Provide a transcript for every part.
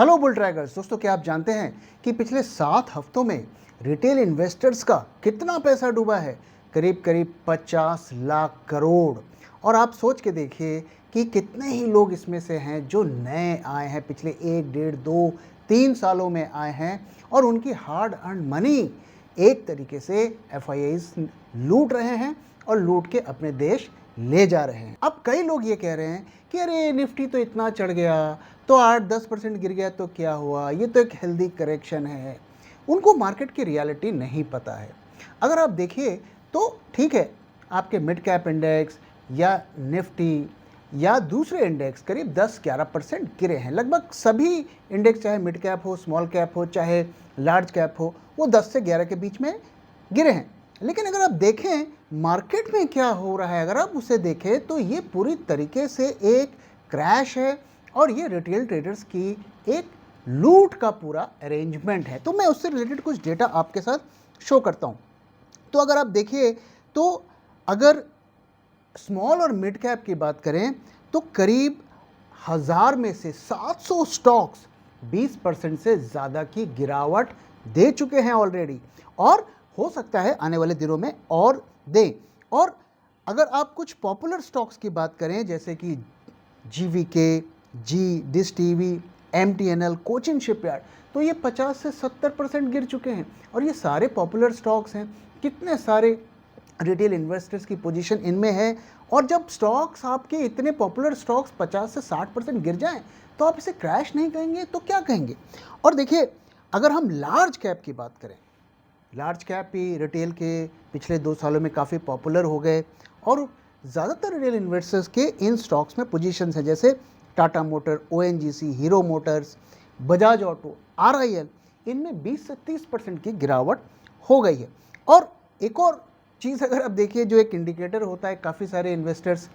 Hello bull trackers दोस्तों, क्या आप जानते हैं कि पिछले 7 हफ्तों में रिटेल इन्वेस्टर्स का कितना पैसा डूबा है? करीब करीब 50 लाख करोड़। और आप सोच के देखिए कि कितने ही लोग इसमें से हैं जो नए आए हैं, पिछले 1 डेढ़ 2 3 सालों में आए हैं और उनकी हार्ड अर्न मनी एक तरीके से एफआईआईज लूट रहे हैं और लूट के अपने देश ले जा रहे हैं। अब कई लोग ये कह रहे हैं कि अरे निफ्टी तो इतना चढ़ गया, तो 8-10% गिर गया तो क्या हुआ, ये तो एक हेल्दी करेक्शन है। उनको मार्केट की रियलिटी नहीं पता है। अगर आप देखिए तो ठीक है, आपके मिड कैप इंडेक्स या निफ्टी या दूसरे इंडेक्स करीब 10-11% गिरे हैं। लगभग सभी इंडेक्स, चाहे मिड कैप हो, स्मॉल कैप हो, चाहे लार्ज कैप हो, वो 10 से 11 के बीच में गिरे हैं। लेकिन अगर आप देखें मार्केट में क्या हो रहा है, अगर आप उसे देखें तो ये पूरी तरीके से एक क्रैश है और ये रिटेल ट्रेडर्स की एक लूट का पूरा अरेंजमेंट है। तो मैं उससे रिलेटेड कुछ डेटा आपके साथ शो करता हूँ। तो अगर आप देखिए तो अगर स्मॉल और मिड कैप की बात करें तो करीब 1000 में से 700 स्टॉक्स 20% से ज़्यादा की गिरावट दे चुके हैं ऑलरेडी, और हो सकता है आने वाले दिनों में और दें। और अगर आप कुछ पॉपुलर स्टॉक्स की बात करें जैसे कि GVK, dish TV, MTNL, Cochin shipyard, तो ये 50 से 70% गिर चुके हैं। और ये सारे पॉपुलर स्टॉक्स हैं, कितने सारे रिटेल इन्वेस्टर्स की पोजीशन इनमें है। और जब स्टॉक्स, आपके इतने पॉपुलर स्टॉक्स 50 से 60% गिर जाएं तो आप इसे क्रैश नहीं कहेंगे तो क्या कहेंगे? और देखिए अगर हम लार्ज कैप की बात करें, लार्ज कैप भी रिटेल के पिछले 2 सालों में काफ़ी पॉपुलर हो गए और ज़्यादातर रिटेल इन्वेस्टर्स के इन स्टॉक्स में पोजीशंस हैं, जैसे Tata motor, ONGC, hero Motors, Bajaj auto, RIL, इनमें 20 से 30% की गिरावट हो गई है। और एक और चीज़ अगर आप देखिए, जो एक इंडिकेटर होता है, काफ़ी सारे इन्वेस्टर्स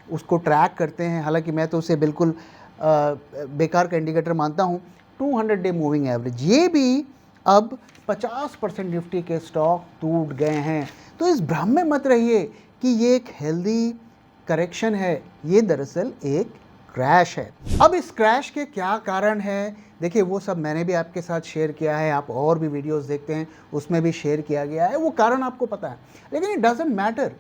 उसको ट्रैक करते हैं, हालांकि मैं तो उसे बिल्कुल बेकार का इंडिकेटर मानता हूँ, 200 डे मूविंग एवरेज, ये भी अब 50% निफ्टी के स्टॉक टूट गए हैं। तो इस भ्रम में मत रहिए कि ये एक हेल्दी करेक्शन है, ये दरअसल एक क्रैश है। अब इस क्रैश के क्या कारण है, देखिए वो सब मैंने भी आपके साथ शेयर किया है, आप और भी वीडियोस देखते हैं उसमें भी शेयर किया गया है, वो कारण आपको पता है। लेकिन इट डजंट मैटर,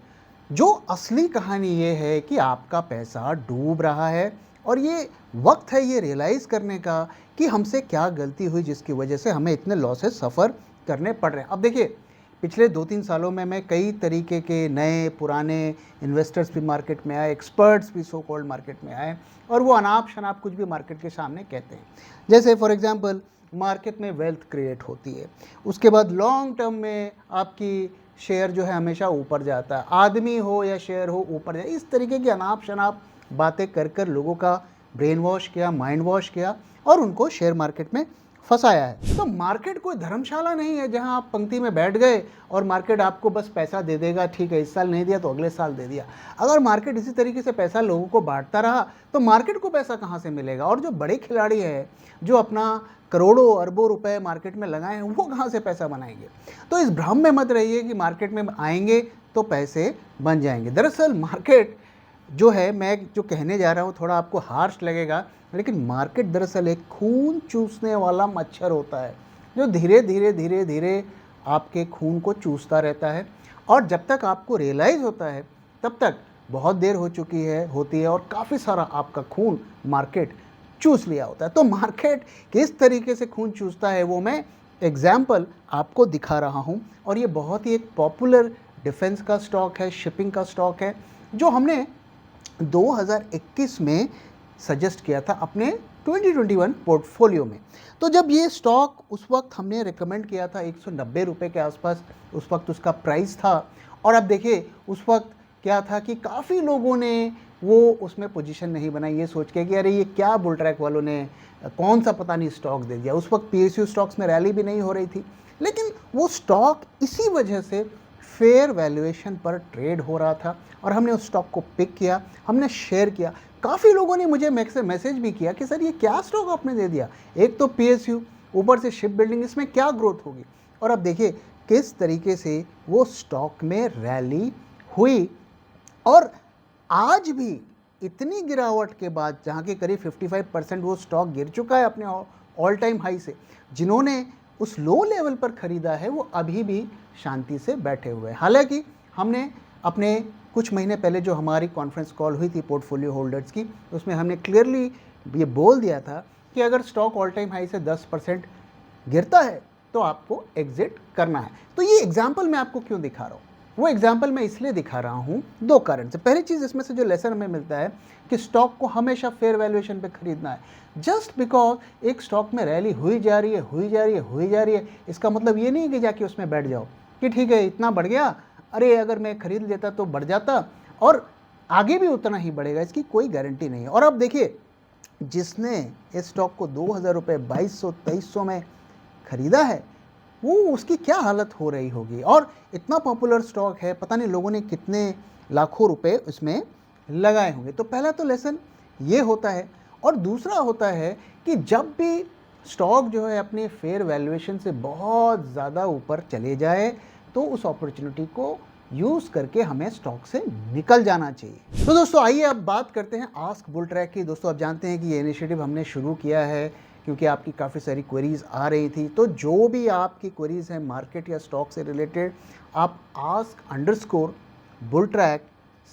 जो असली कहानी ये है कि आपका पैसा डूब रहा है और ये वक्त है ये रियलाइज़ करने का कि हमसे क्या गलती हुई जिसकी वजह से हमें इतने लॉसेस सफ़र करने पड़ रहे हैं। अब देखिए पिछले 2-3 सालों में मैं कई तरीके के नए पुराने इन्वेस्टर्स भी मार्केट में आए, एक्सपर्ट्स भी सो कॉल्ड मार्केट में आए, और वो अनाप शनाप कुछ भी मार्केट के सामने कहते हैं। जैसे फॉर एग्जांपल मार्केट में वेल्थ क्रिएट होती है, उसके बाद लॉन्ग टर्म में आपकी शेयर जो है हमेशा ऊपर जाता है, आदमी हो या शेयर हो ऊपर जाए, इस तरीके की अनाप शनाप बातें कर कर लोगों का ब्रेन वॉश किया, माइंड वॉश किया और उनको शेयर मार्केट में फंसाया है। तो मार्केट कोई धर्मशाला नहीं है जहां आप पंक्ति में बैठ गए और मार्केट आपको बस पैसा दे देगा, ठीक है इस साल नहीं दिया तो अगले साल दे दिया। अगर मार्केट इसी तरीके से पैसा लोगों को बांटता रहा तो मार्केट को पैसा कहां से मिलेगा? और जो बड़े खिलाड़ी है जो अपना करोड़ों अरबों रुपए मार्केट में लगाए हैं, वो कहां से पैसा बनाएंगे? तो इस भ्रम में मत रहिए कि मार्केट में आएंगे तो पैसे बन जाएंगे। दरअसल मार्केट जो है, मैं जो कहने जा रहा हूँ थोड़ा आपको हार्श लगेगा, लेकिन मार्केट दरअसल एक खून चूसने वाला मच्छर होता है जो धीरे धीरे धीरे धीरे आपके खून को चूसता रहता है, और जब तक आपको रियलाइज़ होता है तब तक बहुत देर हो चुकी होती है और काफ़ी सारा आपका खून मार्केट चूस लिया होता है। तो मार्केट किस तरीके से खून चूसता है वो मैं एग्जाम्पल आपको दिखा रहा हूँ, और ये बहुत ही एक पॉपुलर डिफेंस का स्टॉक है, शिपिंग का स्टॉक है, जो हमने 2021 में सजेस्ट किया था अपने 2021 पोर्टफोलियो में। तो जब ये स्टॉक उस वक्त हमने रिकमेंड किया था 190 रुपये के आसपास उस वक्त उसका प्राइस था, और अब देखिए उस वक्त क्या था कि काफ़ी लोगों ने वो उसमें पोजीशन नहीं बनाई, ये सोच के कि अरे ये क्या बुल ट्रैक वालों ने कौन सा पता नहीं स्टॉक दे दिया। उस वक्त पीएसयू स्टॉक्स में रैली भी नहीं हो रही थी, लेकिन वो स्टॉक इसी वजह से फेयर वैल्यूएशन पर ट्रेड हो रहा था और हमने उस स्टॉक को पिक किया, हमने शेयर किया। काफ़ी लोगों ने मुझे मैसेज भी किया कि सर ये क्या स्टॉक आपने दे दिया, एक तो पीएसयू, ऊपर से शिप बिल्डिंग, इसमें क्या ग्रोथ होगी? और अब देखिए किस तरीके से वो स्टॉक में रैली हुई, और आज भी इतनी गिरावट के बाद, जहाँ के करीब 55% वो स्टॉक गिर चुका है अपने ऑल टाइम हाई से। जिन्होंने उस लो लेवल पर ख़रीदा है वो अभी भी शांति से बैठे हुए हैं। हालांकि हमने अपने कुछ महीने पहले जो हमारी कॉन्फ्रेंस कॉल हुई थी पोर्टफोलियो होल्डर्स की, उसमें हमने क्लियरली ये बोल दिया था कि अगर स्टॉक ऑल टाइम हाई से 10% गिरता है तो आपको एग्जिट करना है। तो ये एग्जाम्पल मैं आपको क्यों दिखा रहा हूँ? वो एग्जाम्पल मैं इसलिए दिखा रहा हूँ 2 कारण से। पहली चीज़ इसमें से जो लेसन हमें मिलता है कि स्टॉक को हमेशा फेयर वैल्यूएशन पे खरीदना है। जस्ट बिकॉज एक स्टॉक में रैली हुई जा रही है, इसका मतलब ये नहीं कि जाके उसमें बैठ जाओ कि ठीक है इतना बढ़ गया, अरे अगर मैं खरीद लेता तो बढ़ जाता, और आगे भी उतना ही बढ़ेगा, इसकी कोई गारंटी नहीं है। और अब देखिए, जिसने इस स्टॉक को 2000 रुपये 2200-2300 में खरीदा है वो उसकी क्या हालत हो रही होगी। और इतना पॉपुलर स्टॉक है, पता नहीं लोगों ने कितने लाखों रुपए उसमें लगाए होंगे। तो पहला तो लेसन ये होता है। और दूसरा होता है कि जब भी स्टॉक जो है अपने फेयर वैल्यूएशन से बहुत ज़्यादा ऊपर चले जाए तो उस अपॉर्चुनिटी को यूज़ करके हमें स्टॉक से निकल जाना चाहिए। तो दोस्तों आइए अब बात करते हैं आस्क बुल ट्रैक की। दोस्तों आप जानते हैं कि ये इनिशिएटिव हमने शुरू किया है क्योंकि आपकी काफ़ी सारी क्वेरीज़ आ रही थी। तो जो भी आपकी क्वेरीज़ हैं मार्केट या स्टॉक से रिलेटेड, आप ask_bulltrack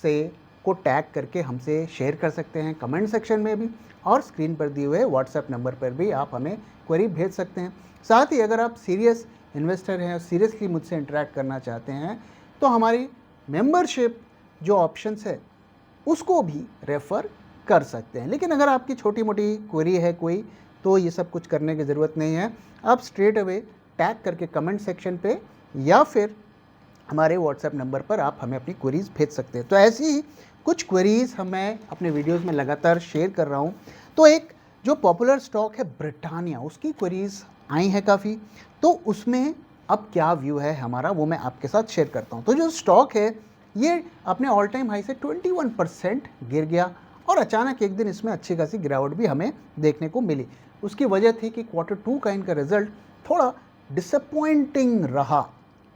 से को टैग करके हमसे शेयर कर सकते हैं कमेंट सेक्शन में भी, और स्क्रीन पर दिए हुए व्हाट्सएप नंबर पर भी आप हमें क्वेरी भेज सकते हैं। साथ ही अगर आप सीरियस इन्वेस्टर हैं और सीरियसली मुझसे इंटरेक्ट करना चाहते हैं तो हमारी मेंबरशिप जो ऑप्शंस है उसको भी रेफ़र कर सकते हैं। लेकिन अगर आपकी छोटी मोटी क्वेरी है कोई, तो ये सब कुछ करने की ज़रूरत नहीं है। आप स्ट्रेट अवे टैग करके कमेंट सेक्शन पे या फिर हमारे व्हाट्सएप नंबर पर आप हमें अपनी क्वेरीज़ भेज सकते हैं। तो ऐसी ही कुछ क्वेरीज़ मैं अपने वीडियोस में लगातार शेयर कर रहा हूँ। तो एक जो पॉपुलर स्टॉक है ब्रिटानिया, उसकी क्वेरीज़ आई हैं काफ़ी, तो उसमें अब क्या व्यू है हमारा वो मैं आपके साथ शेयर करता हूँ। तो जो स्टॉक है ये अपने ऑल टाइम हाई से 21% गिर गया और अचानक एक दिन इसमें अच्छी खासी गिरावट भी हमें देखने को मिली। उसकी वजह थी कि Q2 का इनका रिजल्ट थोड़ा डिसअपॉइंटिंग रहा।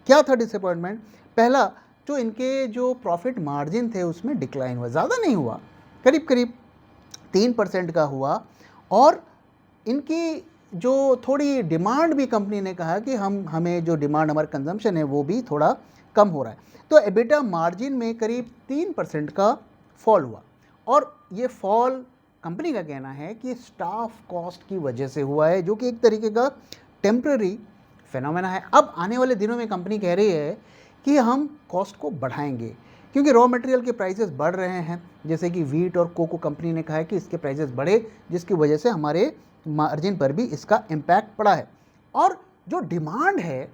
क्या था डिसअपॉइंटमेंट? पहला, जो इनके जो प्रॉफिट मार्जिन थे उसमें डिक्लाइन हुआ, ज़्यादा नहीं हुआ, करीब करीब 3% का हुआ। और इनकी जो थोड़ी डिमांड भी कंपनी ने कहा कि हमें जो डिमांड हमारा कंजम्पशन है वो भी थोड़ा कम हो रहा है। तो एबिटा मार्जिन में करीब 3% का फॉल हुआ। और ये फॉल कंपनी का कहना है कि स्टाफ कॉस्ट की वजह से हुआ है, जो कि एक तरीके का टेम्पररी फिनोमेना है। अब आने वाले दिनों में कंपनी कह रही है कि हम कॉस्ट को बढ़ाएंगे क्योंकि रॉ मटेरियल के प्राइसेस बढ़ रहे हैं, जैसे कि वीट और कोको कंपनी ने कहा है कि इसके प्राइसेस बढ़े, जिसकी वजह से हमारे मार्जिन पर भी इसका इम्पैक्ट पड़ा है। और जो डिमांड है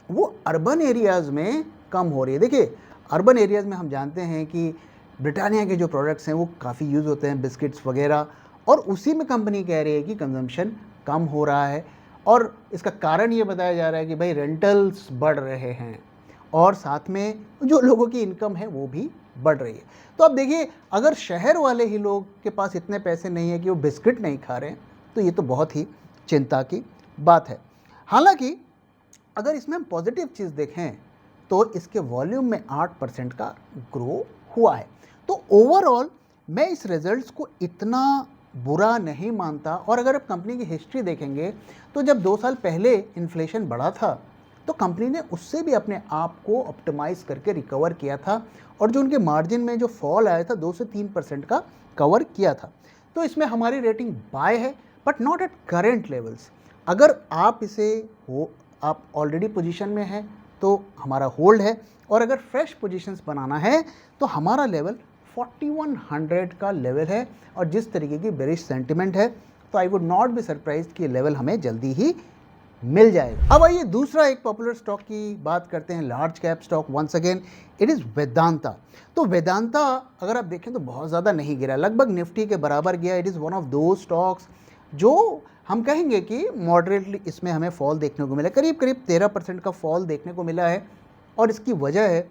वो अर्बन एरियाज़ में कम हो रही है। देखिए, अर्बन एरियाज़ में हम जानते हैं कि ब्रिटानिया के जो प्रोडक्ट्स हैं वो काफ़ी यूज़ होते हैं, बिस्किट्स वगैरह, और उसी में कंपनी कह रही है कि कंजम्पशन कम हो रहा है। और इसका कारण ये बताया जा रहा है कि भाई रेंटल्स बढ़ रहे हैं और साथ में जो लोगों की इनकम है वो भी बढ़ रही है। तो अब देखिए, अगर शहर वाले ही लोग के पास इतने पैसे नहीं है कि वो बिस्किट नहीं खा रहे हैं, तो ये तो बहुत ही चिंता की बात है। हालांकि अगर इसमें हम पॉजिटिव चीज़ देखें तो इसके वॉल्यूम में 8% का ग्रो हुआ है। तो ओवरऑल मैं इस रिजल्ट्स को इतना बुरा नहीं मानता। और अगर आप कंपनी की हिस्ट्री देखेंगे तो जब 2 साल पहले इन्फ्लेशन बढ़ा था तो कंपनी ने उससे भी अपने आप को ऑप्टिमाइज़ करके रिकवर किया था, और जो उनके मार्जिन में जो फॉल आया था 2 से 3% का कवर किया था। तो इसमें हमारी रेटिंग बाय है, but not at current levels. अगर आप आप ऑलरेडी पोजीशन में हैं तो हमारा होल्ड है, और अगर फ्रेश पोजीशंस बनाना है तो हमारा लेवल 4100 का लेवल है। और जिस तरीके की बेरिश सेंटिमेंट है तो I would not be surprised कि ये लेवल हमें जल्दी ही मिल जाएगा। अब आइए दूसरा एक पॉपुलर स्टॉक की बात करते हैं, large cap stock. Once again it is Vedanta. तो वेदांता अगर आप देखें तो बहुत ज़्यादा नहीं गिरा, लगभग निफ्टी के बराबर गया। इट इज़ वन ऑफ दो स्टॉक्स जो हम कहेंगे कि मॉडरेटली इसमें हमें फॉल देखने को मिला, करीब करीब 13% का फॉल देखने को मिला है। और इसकी वजह है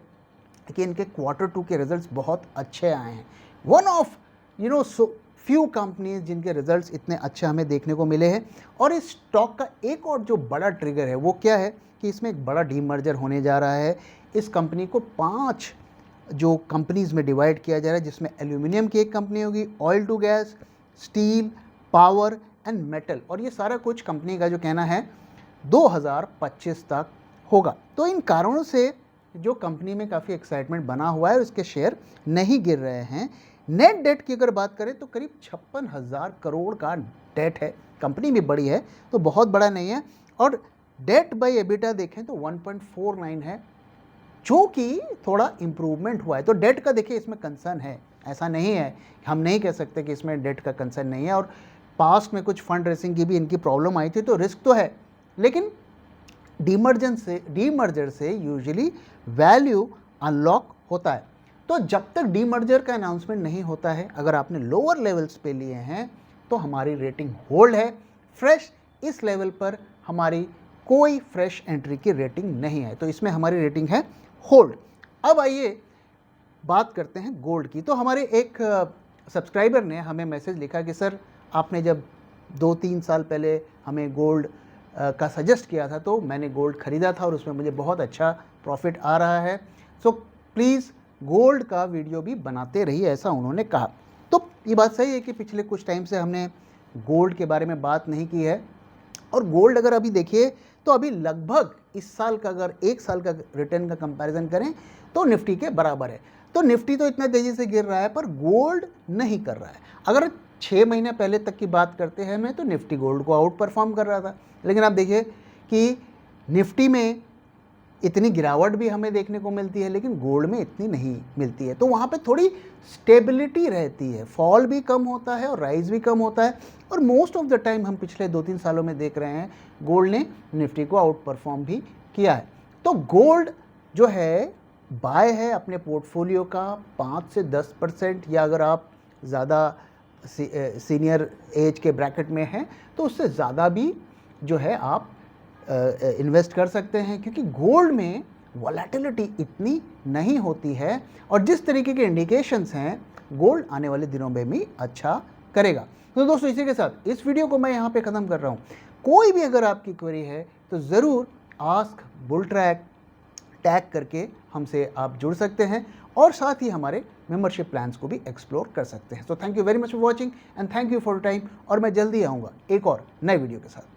कि इनके Q2 के रिजल्ट्स बहुत अच्छे आए हैं। वन ऑफ फ्यू कंपनीज जिनके रिजल्ट्स इतने अच्छे हमें देखने को मिले हैं। और इस स्टॉक का एक और जो बड़ा ट्रिगर है वो क्या है कि इसमें एक बड़ा डीमर्जर होने जा रहा है। इस कंपनी को 5 जो कंपनीज में डिवाइड किया जा रहा है, जिसमें एल्यूमिनियम की एक कंपनी होगी, oil to gas, steel, power and metal, और ये सारा कुछ कंपनी का जो कहना है 2025 तक होगा। तो इन कारणों से जो कंपनी में काफ़ी एक्साइटमेंट बना हुआ है और इसके शेयर नहीं गिर रहे हैं। नेट डेट की अगर बात करें तो करीब 56,000 करोड़ का डेट है। कंपनी भी बड़ी है तो बहुत बड़ा नहीं है, और डेट बाय एबिटा देखें तो 1.49 है, जो कि थोड़ा इम्प्रूवमेंट हुआ है। तो डेट का देखिए इसमें कंसर्न है, ऐसा नहीं है, हम नहीं कह सकते कि इसमें डेट का कंसर्न नहीं है। और पास्ट में कुछ फंड रेसिंग की भी इनकी प्रॉब्लम आई थी, तो रिस्क तो है, लेकिन डीमर्जर से यूजुअली वैल्यू अनलॉक होता है। तो जब तक डीमर्जर का अनाउंसमेंट नहीं होता है, अगर आपने लोअर लेवल्स पे लिए हैं तो हमारी रेटिंग होल्ड है। फ्रेश इस लेवल पर हमारी कोई फ्रेश एंट्री की रेटिंग नहीं है, तो इसमें हमारी रेटिंग है होल्ड। अब आइए बात करते हैं गोल्ड की। तो हमारे एक सब्सक्राइबर ने हमें मैसेज लिखा कि सर आपने जब 2-3 साल पहले हमें गोल्ड का सजेस्ट किया था तो मैंने गोल्ड ख़रीदा था और उसमें मुझे बहुत अच्छा प्रॉफिट आ रहा है, सो प्लीज़ गोल्ड का वीडियो भी बनाते रहिए, ऐसा उन्होंने कहा। तो ये बात सही है कि पिछले कुछ टाइम से हमने गोल्ड के बारे में बात नहीं की है, और गोल्ड अगर अभी देखिए तो अभी लगभग इस साल का अगर 1 साल का रिटर्न का कंपैरिजन करें तो निफ्टी के बराबर है। तो निफ्टी तो इतना तेज़ी से गिर रहा है पर गोल्ड नहीं कर रहा है। अगर 6 महीने पहले तक की बात करते हैं मैं, तो निफ्टी गोल्ड को आउट परफॉर्म कर रहा था, लेकिन आप देखिए कि निफ्टी में इतनी गिरावट भी हमें देखने को मिलती है लेकिन गोल्ड में इतनी नहीं मिलती है। तो वहाँ पे थोड़ी स्टेबिलिटी रहती है, फॉल भी कम होता है और राइज भी कम होता है, और मोस्ट ऑफ द टाइम हम पिछले 2-3 सालों में देख रहे हैं गोल्ड ने निफ्टी को आउट परफॉर्म भी किया है। तो गोल्ड जो है बाय है अपने पोर्टफोलियो का 5 से 10%, या अगर आप ज़्यादा सीनियर एज के ब्रैकेट में हैं तो उससे ज़्यादा भी जो है आप इन्वेस्ट कर सकते हैं, क्योंकि गोल्ड में वॉलेटिलिटी इतनी नहीं होती है, और जिस तरीके के इंडिकेशंस हैं गोल्ड आने वाले दिनों में भी अच्छा करेगा। तो दोस्तों इसी के साथ इस वीडियो को मैं यहाँ पे ख़त्म कर रहा हूँ। कोई भी अगर आपकी क्वेरी है तो ज़रूर आस्क बुल ट्रैक टैग करके हमसे आप जुड़ सकते हैं, और साथ ही हमारे मेंबरशिप प्लान्स को भी एक्सप्लोर कर सकते हैं। तो thank you very much for watching and thank you for time, और मैं जल्दी आऊँगा एक और नए वीडियो के साथ।